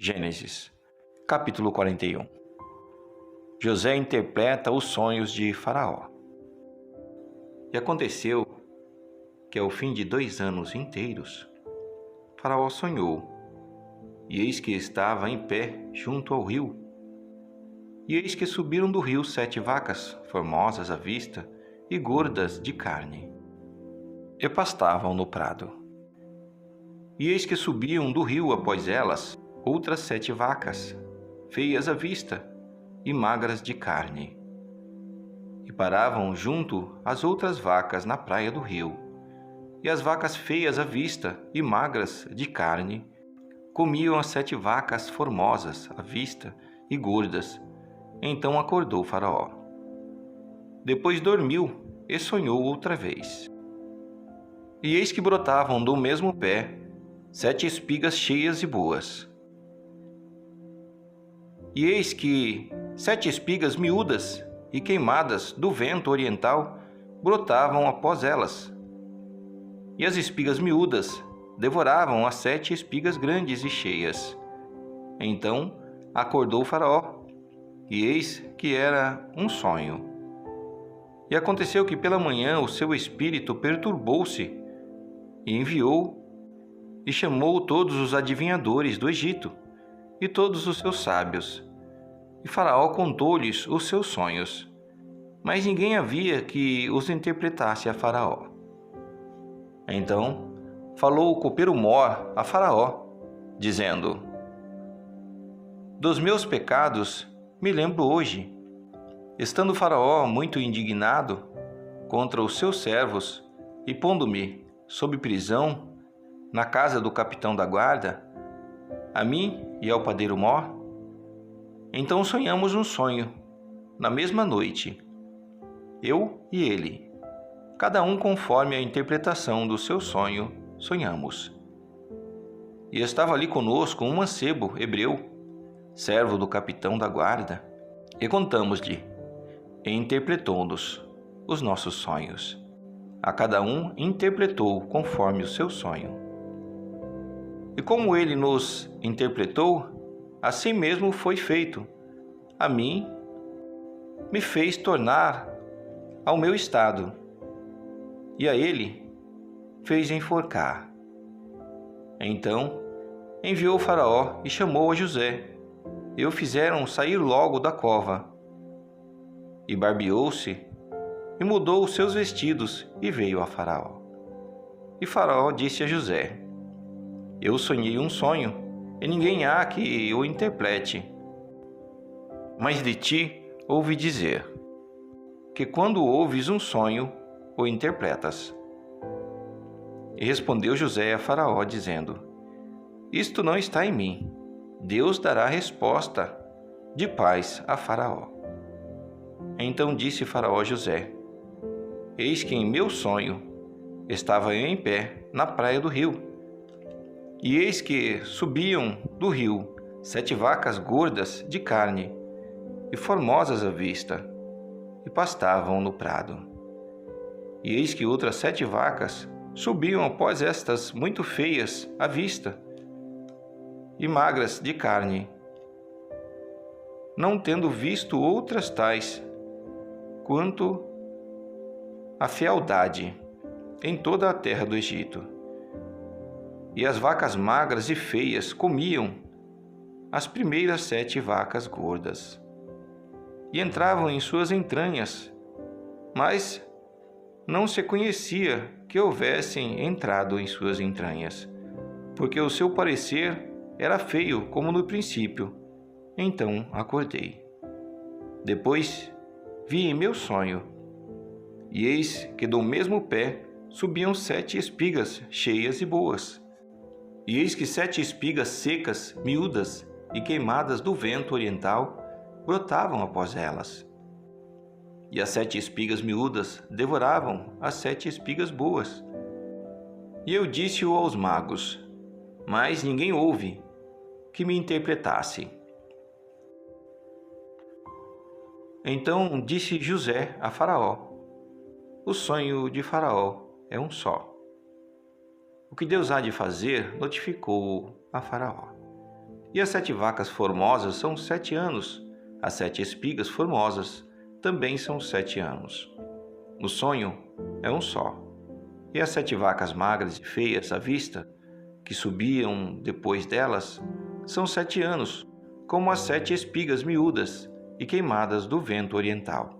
Gênesis, capítulo 41. José interpreta os sonhos de Faraó. E aconteceu que ao fim de 2 anos inteiros, Faraó sonhou, e eis que estava em pé junto ao rio. E eis que subiram do rio 7 vacas, formosas à vista e gordas de carne, e pastavam no prado. E eis que subiam do rio após elas outras 7 vacas, feias à vista e magras de carne. E paravam junto às outras vacas na praia do rio. E as vacas feias à vista e magras de carne comiam as 7 vacas formosas à vista e gordas. Então acordou Faraó. Depois dormiu e sonhou outra vez. E eis que brotavam do mesmo pé 7 espigas cheias e boas. E eis que 7 espigas miúdas e queimadas do vento oriental brotavam após elas. E as espigas miúdas devoravam as 7 espigas grandes e cheias. Então acordou Faraó, e eis que era um sonho. E aconteceu que pela manhã o seu espírito perturbou-se, e enviou e chamou todos os adivinhadores do Egito, e todos os seus sábios. E Faraó contou-lhes os seus sonhos, mas ninguém havia que os interpretasse a Faraó. Então falou o copeiro-mor a Faraó, dizendo: Dos meus pecados me lembro hoje. Estando Faraó muito indignado contra os seus servos e pondo-me sob prisão na casa do capitão da guarda, a mim e ao padeiro-mor, então sonhamos um sonho, na mesma noite, eu e ele, cada um conforme a interpretação do seu sonho, sonhamos. E estava ali conosco um mancebo hebreu, servo do capitão da guarda, e contamos-lhe, e interpretou-nos os nossos sonhos. A cada um interpretou conforme o seu sonho. E como ele nos interpretou, assim mesmo foi feito. A mim me fez tornar ao meu estado, e a ele fez enforcar. Então enviou Faraó e chamou a José, e o fizeram sair logo da cova. E barbeou-se, e mudou os seus vestidos, e veio a Faraó. E Faraó disse a José: Eu sonhei um sonho, e ninguém há que o interprete. Mas de ti ouvi dizer, que quando ouves um sonho, o interpretas. E respondeu José a Faraó, dizendo: Isto não está em mim. Deus dará resposta de paz a Faraó. Então disse Faraó a José: Eis que em meu sonho estava eu em pé na praia do rio. E eis que subiam do rio 7 vacas gordas de carne e formosas à vista, e pastavam no prado. E eis que outras 7 vacas subiam após estas muito feias à vista e magras de carne, não tendo visto outras tais quanto a fealdade em toda a terra do Egito. E as vacas magras e feias comiam as primeiras 7 vacas gordas, e entravam em suas entranhas, mas não se conhecia que houvessem entrado em suas entranhas, porque o seu parecer era feio como no princípio. Então acordei. Depois vi em meu sonho, e eis que do mesmo pé subiam 7 espigas cheias e boas. E eis que 7 espigas secas, miúdas e queimadas do vento oriental brotavam após elas. E as 7 espigas miúdas devoravam as 7 espigas boas. E eu disse-o aos magos, mas ninguém houve que me interpretasse. Então disse José a Faraó: O sonho de Faraó é um só. O que Deus há de fazer, notificou-o a Faraó. E as 7 vacas formosas são 7 anos. As 7 espigas formosas também são 7 anos. O sonho é um só. E as 7 vacas magras e feias à vista, que subiam depois delas, são 7 anos, como as 7 espigas miúdas e queimadas do vento oriental.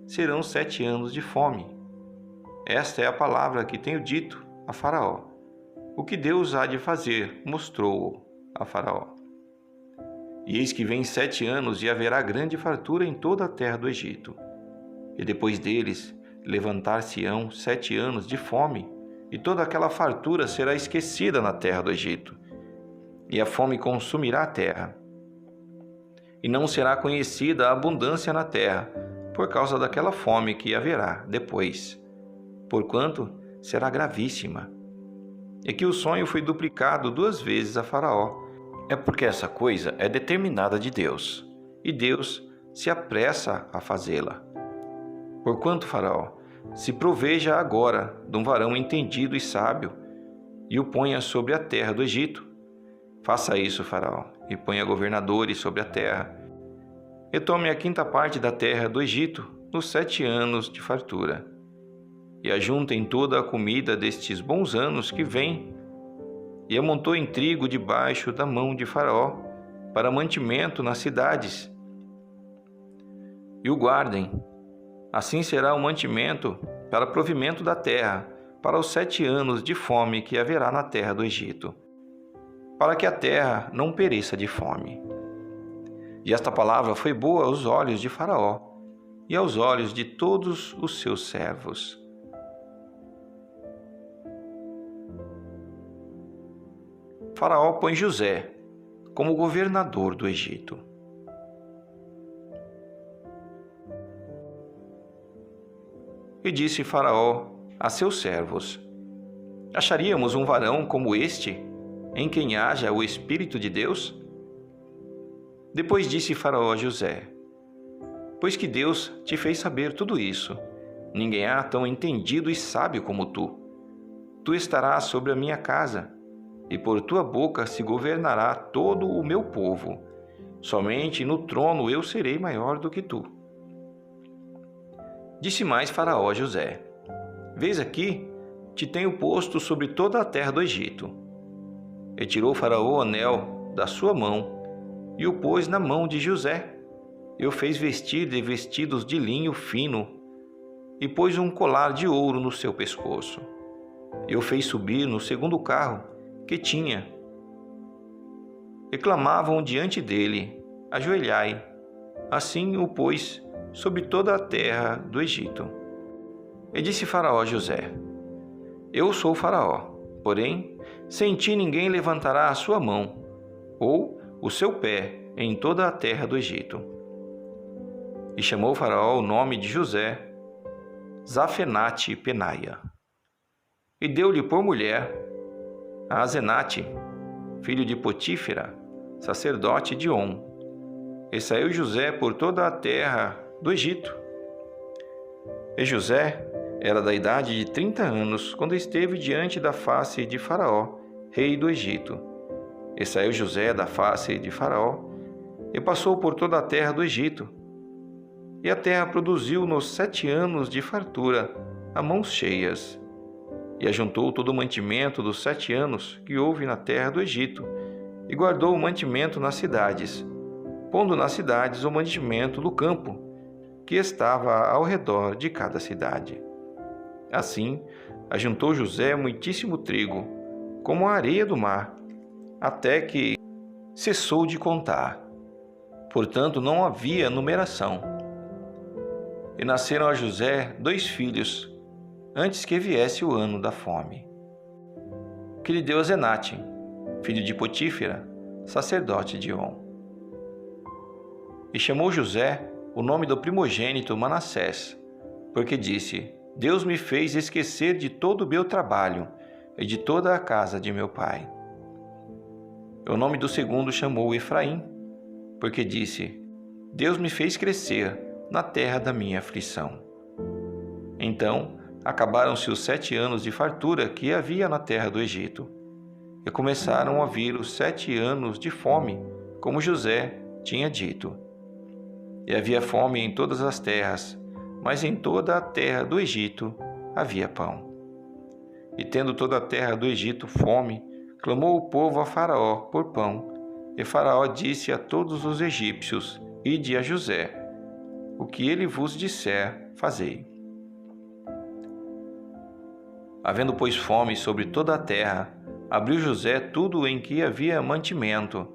Serão 7 anos de fome. Esta é a palavra que tenho dito a Faraó. O que Deus há de fazer, mostrou-o a Faraó. E eis que vem 7 anos e haverá grande fartura em toda a terra do Egito. E depois deles levantar-se-ão 7 anos de fome, e toda aquela fartura será esquecida na terra do Egito. E a fome consumirá a terra. E não será conhecida a abundância na terra, por causa daquela fome que haverá depois, porquanto será gravíssima. E que o sonho foi duplicado 2 vezes a Faraó. É porque essa coisa é determinada de Deus, e Deus se apressa a fazê-la. Porquanto, Faraó, se proveja agora de um varão entendido e sábio, e o ponha sobre a terra do Egito. Faça isso, Faraó, e ponha governadores sobre a terra, e tome a 5ª parte da terra do Egito nos 7 anos de fartura, e ajuntem toda a comida destes bons anos que vêm, e amontoem trigo debaixo da mão de Faraó, para mantimento nas cidades, e o guardem. Assim será o mantimento para provimento da terra, para os 7 anos de fome que haverá na terra do Egito, para que a terra não pereça de fome. E esta palavra foi boa aos olhos de Faraó e aos olhos de todos os seus servos. Faraó põe José como governador do Egito. E disse Faraó a seus servos: Acharíamos um varão como este, em quem haja o Espírito de Deus? Depois disse Faraó a José: Pois que Deus te fez saber tudo isso, ninguém há tão entendido e sábio como tu. Tu estarás sobre a minha casa, e por tua boca se governará todo o meu povo. Somente no trono eu serei maior do que tu. Disse mais Faraó a José: Vês aqui, te tenho posto sobre toda a terra do Egito. E tirou Faraó o anel da sua mão, e o pôs na mão de José, e o fez vestir de vestidos de linho fino, e pôs um colar de ouro no seu pescoço. E o fez subir no 2º carro que tinha. E clamavam diante dele: Ajoelhai. Assim o pôs sobre toda a terra do Egito. E disse Faraó a José: Eu sou Faraó, porém, sem ti ninguém levantará a sua mão, ou o seu pé em toda a terra do Egito. E chamou Faraó o nome de José Zafenate-Penaia. E deu-lhe por mulher a Asenate, filho de Potífera, sacerdote de On. E saiu José por toda a terra do Egito. E José era da idade de 30 anos, quando esteve diante da face de Faraó, rei do Egito. E saiu José da face de Faraó, e passou por toda a terra do Egito. E a terra produziu nos 7 anos de fartura, a mãos cheias. E ajuntou todo o mantimento dos 7 anos que houve na terra do Egito, e guardou o mantimento nas cidades, pondo nas cidades o mantimento do campo, que estava ao redor de cada cidade. Assim, ajuntou José muitíssimo trigo, como a areia do mar, até que cessou de contar. Portanto, não havia numeração. E nasceram a José 2 filhos, antes que viesse o ano da fome, que lhe deu Asenate, filho de Potífera, sacerdote de On. E chamou José o nome do primogênito Manassés, porque disse: Deus me fez esquecer de todo o meu trabalho e de toda a casa de meu pai. O nome do segundo chamou Efraim, porque disse: Deus me fez crescer na terra da minha aflição. Então acabaram-se os 7 anos de fartura que havia na terra do Egito. e começaram a vir os 7 anos de fome, como José tinha dito. E havia fome em todas as terras, mas em toda a terra do Egito havia pão. E tendo toda a terra do Egito fome, clamou o povo a Faraó por pão. E Faraó disse a todos os egípcios: Ide a José, o que ele vos disser, fazei. Havendo, pois, fome sobre toda a terra, abriu José tudo em que havia mantimento,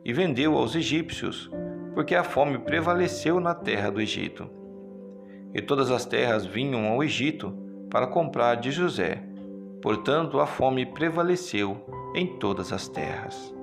e vendeu aos egípcios, porque a fome prevaleceu na terra do Egito. E todas as terras vinham ao Egito para comprar de José. Portanto, a fome prevaleceu em todas as terras.